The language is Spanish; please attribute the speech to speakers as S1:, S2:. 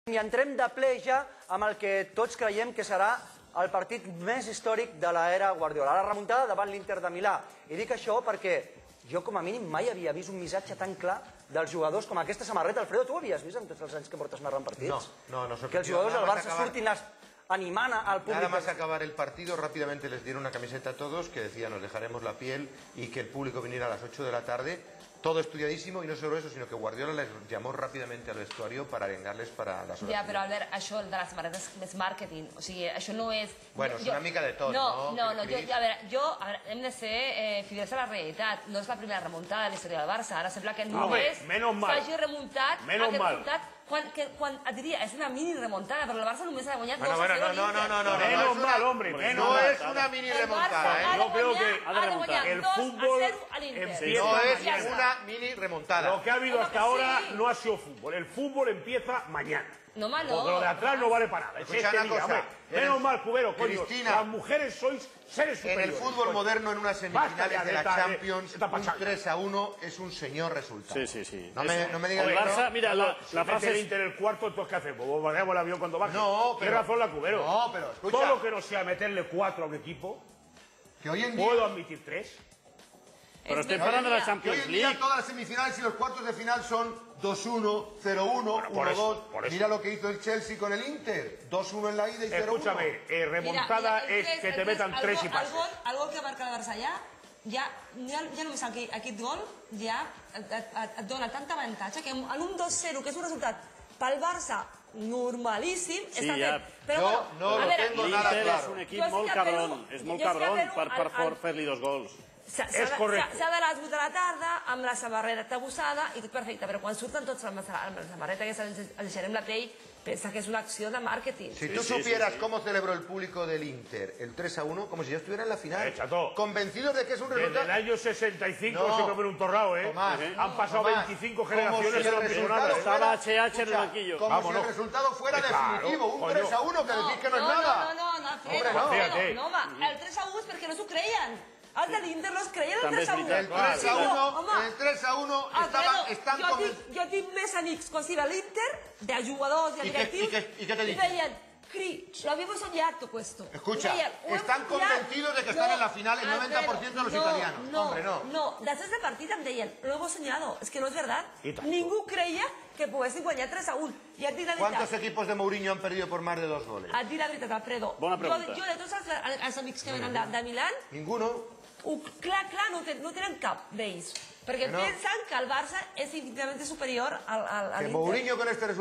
S1: I entrem de ple ja amb el que tots creiem que serà el partit més històric de l'era Guardiola, la remuntada davant l'Inter de Milà. I dic això perquè jo com a mínim mai havia vist un missatge tan clar dels jugadors com aquesta samarreta. Alfredo, tu ho havies vist en tots els anys que portes narrant partits?
S2: No.
S1: Que els jugadors del Barça surtin animant al públic.
S2: Nada más acabar el partido, rápidamente les dieron una camiseta a todos que decía nos dejaremos la piel y que el público viniera a las 8 de la tarde. Todo estudiadísimo y no solo eso, sino que Guardiola les llamó rápidamente al vestuario para arengarles para las horas.
S3: Ja, però Albert, això de les samarretes és màrqueting, o sigui, això no és...
S2: Bueno, és una mica de tot, no?
S3: No, hem de ser fidels a la realitat. No és la primera remuntada de la història del Barça. Ara sembla que només s'hagi remuntat aquest resultat quan et diria, és una mini remuntada, però el Barça només ha guanyat 2-0
S2: No.
S4: Menos mal, hombre.
S2: No es una mini remontada, ¿eh?
S4: Yo creo que el fútbol
S2: no es una mini remontada.
S4: Lo que ha habido hasta ahora no ha sido fútbol. El fútbol empieza mañana.
S3: No,
S4: Porque lo de atrás no vale para nada.
S2: Escucha una cosa.
S4: Menos mal, Cubero, coño.
S2: Cristina,
S4: Las mujeres sois seres
S2: en
S4: superiores.
S2: el fútbol moderno, en unas semifinales de la Champions, un
S4: pachanga.
S2: 3-1 es un señor resultado.
S5: Sí.
S2: No me digas
S4: El
S2: que
S4: Barça,
S2: no.
S4: mira, la frase del Inter el cuarto, entonces ¿qué hacemos? ¿Bombardeamos el avión cuando baje?
S2: No, pero...
S4: Tiene razón la Cubero.
S2: No, pero escucha.
S4: Todo lo que no sea meterle 4 a un equipo,
S2: Que hoy en día...
S4: puedo admitir 3.
S5: Pero estoy hablando de la
S2: Que hoy
S5: Champions
S2: en día
S5: League.
S2: todas las semifinales y los cuartos de final son 2-1, 0-1,
S4: por
S2: 1-2. Mira lo que hizo el Chelsea con el Inter. 2-1 en la ida y 0-1.
S4: Escúchame, remontada es que te metan 3 y pases.
S3: Algo que marca el Barça ja només aquest gol ja et dona tant avantatge que en un 2-0, que és un resultat pel Barça normalíssim, està fet.
S2: Yo no lo tengo nada
S5: L'Inter és
S2: claro.
S5: un equip molt cabron, és molt cabron per fer-li 2 gols.
S3: S'ha de les 8 de la tarda, amb la samarreta bussada i tot perfecte, però quan surten tots amb la samarreta que ens deixarem la pell, pensa que és una acció de màrqueting.
S2: Si tú supieras cómo celebró el público del Inter el 3-1, como si ya estuviera en la final.
S4: Chato.
S2: Convencidos de que es un
S4: Desde
S2: resultado...
S4: el año 65
S2: No.
S4: se comen un torrao, ¿eh?
S2: Tomás,
S4: Han pasado
S2: Tomás,
S4: 25 generaciones
S2: si
S4: y no
S2: el
S4: han visto
S2: resultado
S4: nada.
S5: Estaba HH en el banquillo.
S2: Como si el resultado fuera definitivo. Un 3-1 que decís que no es nada.
S3: No, home, el 3-1 és perquè no s'ho creien. Els de l'Inter no es creien el 3-1.
S2: El 3-1 estan convencidos.
S3: Jo tinc més amics que sigui de l'Inter, de jugadors i directivos,
S2: ¿Y qué te dicen?
S3: deien, lo habíamos soñado esto.
S2: Escucha, están convencidos de que están en la final el 90% de los italianos. Hombre, no.
S3: No, després del partit em deien, lo hemos soñado. És que no és verdad. Ningú creia que poguessin guanyar 3-1. I et dic la veritat.
S2: ¿Cuántos equipos de Mourinho han perdido por más de 2 goles?
S3: Et dic la veritat, Alfredo.
S5: Bona pregunta.
S3: Jo de tots els amics que venen de Milán,
S2: Ninguno.
S3: clar, no tenen cap d'ells. Perquè pensen que el Barça és infinitament superior al Inter.
S2: Que Mourinho con este resultado...